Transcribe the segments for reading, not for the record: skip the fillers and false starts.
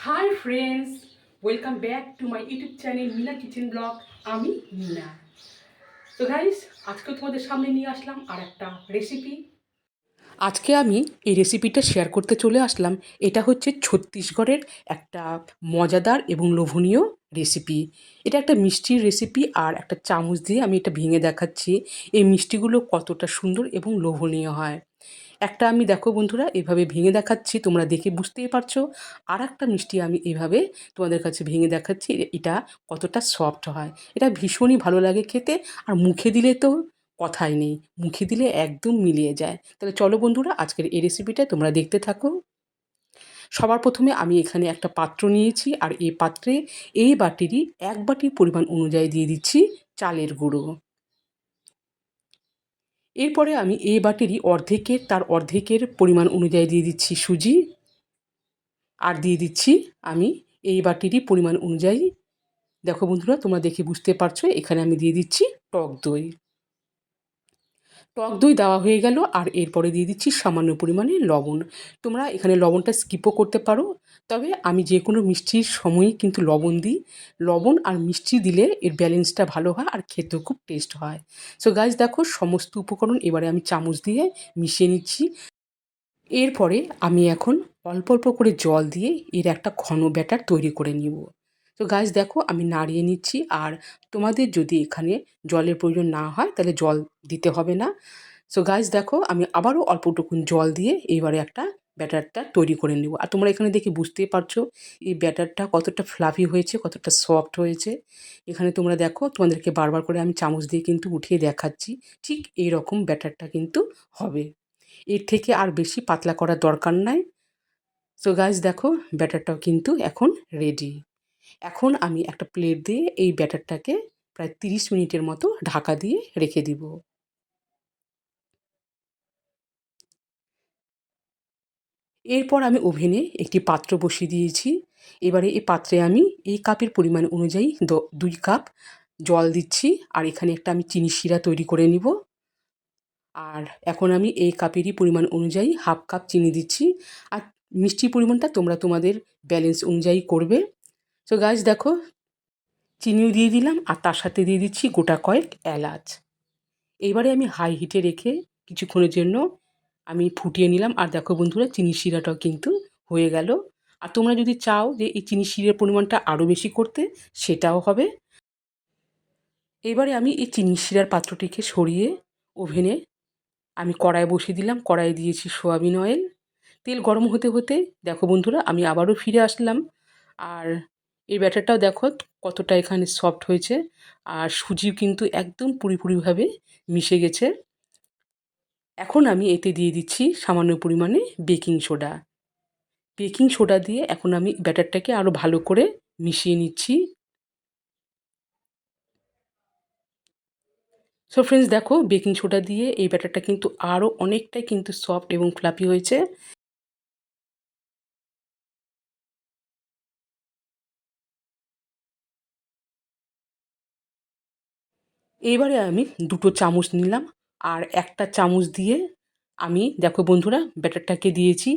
High friends, welcome back to my YouTube channel Mina kitchen blog. আমি মিনা। তো guys, আজকে তোমাদের সামনে নিয়ে আসলাম আর একটা রেসিপি। আজকে আমি এই রেসিপিটা শেয়ার করতে চলে আসলাম। এটা হচ্ছে ছত্তিশগড়ের একটা মজাদার এবং লোভনীয় রেসিপি। এটা একটা মিষ্টির রেসিপি আর একটা চামচ দিয়ে আমি এটা ভেঙে দেখাচ্ছি এই মিষ্টিগুলো কতটা সুন্দর এবং লোভনীয় হয়। একটা আমি দেখো বন্ধুরা এভাবে ভেঙে দেখাচ্ছি, তোমরা দেখে বুঝতেই পারছো। আর একটা মিষ্টি আমি এভাবে তোমাদের কাছে ভেঙে দেখাচ্ছি, এটা কতটা সফট হয়। এটা ভীষণই ভালো লাগে খেতে, আর মুখে দিলে তো কথাই নেই, মুখে দিলে একদম মিলিয়ে যায়। তাহলে চলো বন্ধুরা, আজকের এই রেসিপিটা তোমরা দেখতে থাকো। সবার প্রথমে আমি এখানে একটা পাত্র নিয়েছি, আর এই পাত্রে এই বাটিরই 1 বাটির পরিমাণ অনুযায়ী দিয়ে দিচ্ছি চালের গুঁড়ো। এরপরে আমি এই বাটিরই অর্ধেকের পরিমাণ অনুযায়ী দিয়ে দিচ্ছি সুজি, আর দিয়ে দিচ্ছি আমি এই বাটিরই পরিমাণ অনুযায়ী, দেখো বন্ধুরা তোমরা দেখে বুঝতে পারছো, এখানে আমি দিয়ে দিচ্ছি টক দই। টক দই দেওয়া হয়ে গেল, আর এরপরে দিয়ে দিচ্ছি সামান্য পরিমাণে লবণ। তোমরা এখানে লবণটা স্কিপও করতে পারো, তবে আমি যে কোনো মিষ্টির সময়ই কিন্তু লবণ দিই। লবণ আর মিষ্টি দিলে এর ব্যালেন্সটা ভালো হয় আর খেতেও খুব টেস্ট হয়। সো গাইস, দেখো সমস্ত উপকরণ এবারে আমি চামচ দিয়ে মিশিয়ে নিচ্ছি। এরপরে আমি এখন অল্প অল্প করে জল দিয়ে এর একটা ঘন ব্যাটার তৈরি করে নিব। তো গাইস দেখো আমি নাড়িয়ে নিচ্ছি, আর তোমাদের যদি এখানে জলের প্রয়োজন না হয় তাহলে জল দিতে হবে না। সো গাইস দেখো আমি আবারও অল্পটুকুন জল দিয়ে এইবারে একটা ব্যাটারটা তৈরি করে নেব। আর তোমরা এখানে দেখে বুঝতেই পারছো এই ব্যাটারটা কতটা ফ্লাফি হয়েছে, কতটা সফট হয়েছে। এখানে তোমরা দেখো, তোমাদেরকে বারবার করে আমি চামচ দিয়ে কিন্তু উঠিয়ে দেখাচ্ছি, ঠিক এইরকম ব্যাটারটা কিন্তু হবে। এর থেকে আর বেশি পাতলা করার দরকার নাই। সো গাইস দেখো ব্যাটারটাও কিন্তু এখন রেডি। এখন আমি একটা প্লেট দিয়ে এই ব্যাটারটাকে প্রায় 30 মিনিটের মতো ঢাকা দিয়ে রেখে দিব। এরপর আমি ওভেনে একটি পাত্র বসিয়ে দিয়েছি। এবারে এই পাত্রে আমি এই কাপের পরিমাণ অনুযায়ী 2 কাপ জল দিচ্ছি, আর এখানে একটা আমি চিনি শিরা তৈরি করে নিব। আর এখন আমি এই কাপেরই পরিমাণ অনুযায়ী হাফ কাপ চিনি দিচ্ছি। আর মিষ্টির পরিমাণটা তোমরা তোমাদের ব্যালেন্স অনুযায়ী করবে। সো গাইস দেখো, চিনিও দিয়ে দিলাম, আর তার সাথে দিয়ে দিচ্ছি গোটা কয়েক এলাচ। এইবারে আমি হাই হিটে রেখে কিছুক্ষণের জন্য আমি ফুটিয়ে নিলাম। আর দেখো বন্ধুরা, চিনি শিরাটাও কিন্তু হয়ে গেল। আর তোমরা যদি চাও যে এই চিনি শিরার পরিমাণটা আরও বেশি করতে, সেটাও হবে। এবারে আমি এই চিনি শিরার পাত্রটিকে সরিয়ে ওভেনে আমি কড়াই বসিয়ে দিলাম। কড়াইয়ে দিয়েছি সোয়াবিন অয়েল। তেল গরম হতে হতে দেখো বন্ধুরা আমি আবারও ফিরে আসলাম। আর এই ব্যাটারটাও দেখো কতটা এখানে সফট হয়েছে, আর সুজিও কিন্তু একদম পুরিপুরিভাবে মিশে গেছে। এখন আমি এতে দিয়ে দিচ্ছি সামান্য পরিমাণে বেকিং সোডা। বেকিং সোডা দিয়ে এখন আমি ব্যাটারটাকে আরও ভালো করে মিশিয়ে নিচ্ছি। সো ফ্রেন্ডস দেখো, বেকিং সোডা দিয়ে এই ব্যাটারটা কিন্তু আরও অনেকটাই কিন্তু সফট এবং ফ্লাফি হয়েছে। এইবারে আমি 2টো চামচ নিলাম, আর একটা চামচ দিয়ে আমি দেখো বন্ধুরা ব্যাটারটাকে দিয়েছি,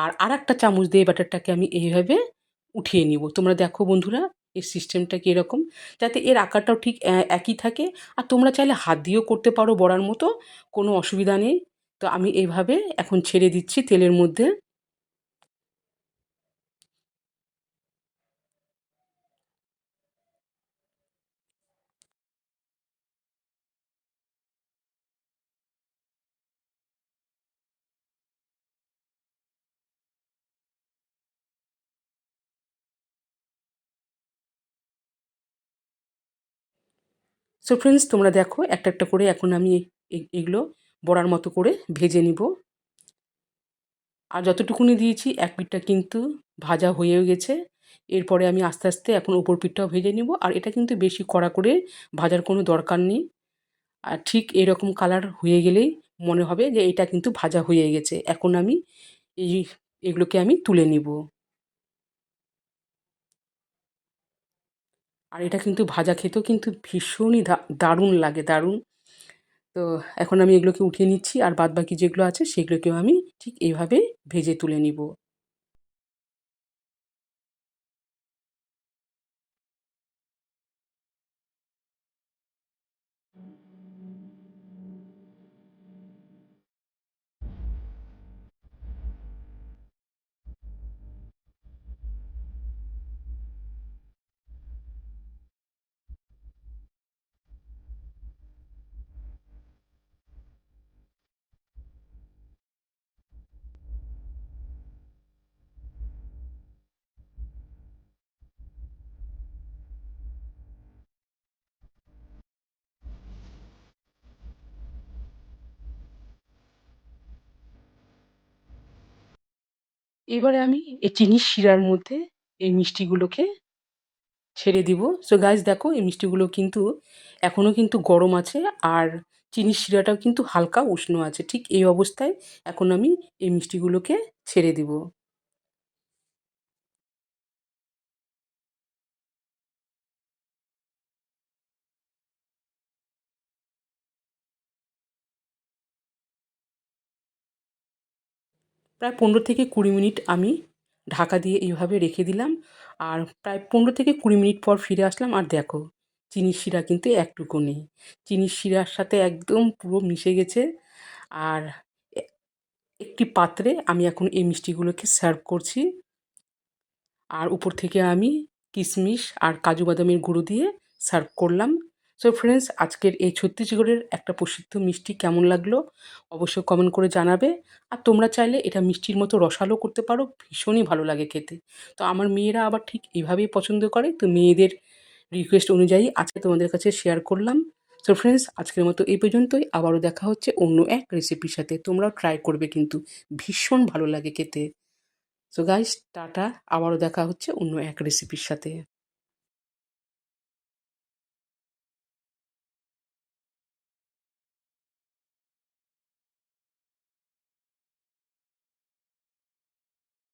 আর আরেকটা চামচ দিয়ে ব্যাটারটাকে আমি এইভাবে উঠিয়ে নিব। তোমরা দেখো বন্ধুরা এর সিস্টেমটা কি এরকম, যাতে এর আকারটাও ঠিক একই থাকে। আর তোমরা চাইলে হাত দিয়েও করতে পারো বড়ার মতো, কোনো অসুবিধা নেই। তো আমি এইভাবে এখন ছেড়ে দিচ্ছি তেলের মধ্যে। সো ফ্রেন্ডস তোমরা দেখো একটা একটা করে এখন আমি এগুলো বড়ার মতো করে ভেজে নিব। আর যতটুকুনি দিয়েছি এক পিঠটা কিন্তু ভাজা হয়েও গেছে। এরপরে আমি আস্তে আস্তে এখন ওপর পিঠটাও ভেজে নিব। আর এটা কিন্তু বেশি কড়া করে ভাজার কোনো দরকার নেই। আর ঠিক এরকম কালার হয়ে গেলেই মনে হবে যে এটা কিন্তু ভাজা হয়ে গেছে। এখন আমি এই এগুলোকে আমি তুলে নিব। আর এটা কিন্তু ভাজা খেতেও কিন্তু ভীষণই দারুণ লাগে, দারুণ। তো এখন আমি এগুলোকে উঠিয়ে নিচ্ছি, আর বাদবাকি যেগুলো আছে সেগুলোকেও আমি ঠিক এইভাবে ভেজে তুলে নিব। এবারে আমি এই চিনির শিরার মধ্যে এই মিষ্টিগুলোকে ছেড়ে দিব। সো গাইস দেখো এই মিষ্টিগুলো কিন্তু এখনও কিন্তু গরম আছে, আর চিনির শিরাটাও কিন্তু হালকা উষ্ণ আছে। ঠিক এই অবস্থায় এখন আমি এই মিষ্টিগুলোকে ছেড়ে দিব। প্রায় 15 থেকে 20 মিনিট আমি ঢাকা দিয়ে এইভাবে রেখে দিলাম, আর প্রায় 15 থেকে 20 মিনিট পর ফিরে আসলাম, আর দেখো চিনির শিরা কিন্তু একটুকু নেই। চিনির শিরার সাথে একদম পুরো মিশে গেছে। আর এ- একটি পাত্রে আমি এখন এই মিষ্টিগুলোকে সার্ভ করছি, আর উপর থেকে আমি কিশমিশ আর কাজু বাদামের গুঁড়ো দিয়ে সার্ভ করলাম। সো ফ্রেন্ডস, আজকের এই ছত্তিশগড়ের একটা প্রসিদ্ধ মিষ্টি কেমন লাগলো অবশ্যই কমেন্ট করে জানাবে। আর তোমরা চাইলে এটা মিষ্টির মতো রসালো করতে পারো, ভীষণই ভালো লাগে খেতে। তো আমার মেয়েরা আবার ঠিক এইভাবেই পছন্দ করে, তো মেয়েদের রিকোয়েস্ট অনুযায়ী আজকে তোমাদের কাছে শেয়ার করলাম। সো ফ্রেন্ডস, আজকের মতো এই পর্যন্তই। আবারও দেখা হচ্ছে অন্য এক রেসিপির সাথে। তোমরাও ট্রাই করবে কিন্তু, ভীষণ ভালো লাগে খেতে। সো গাইস টাটা, আবারও দেখা হচ্ছে অন্য এক রেসিপির সাথে।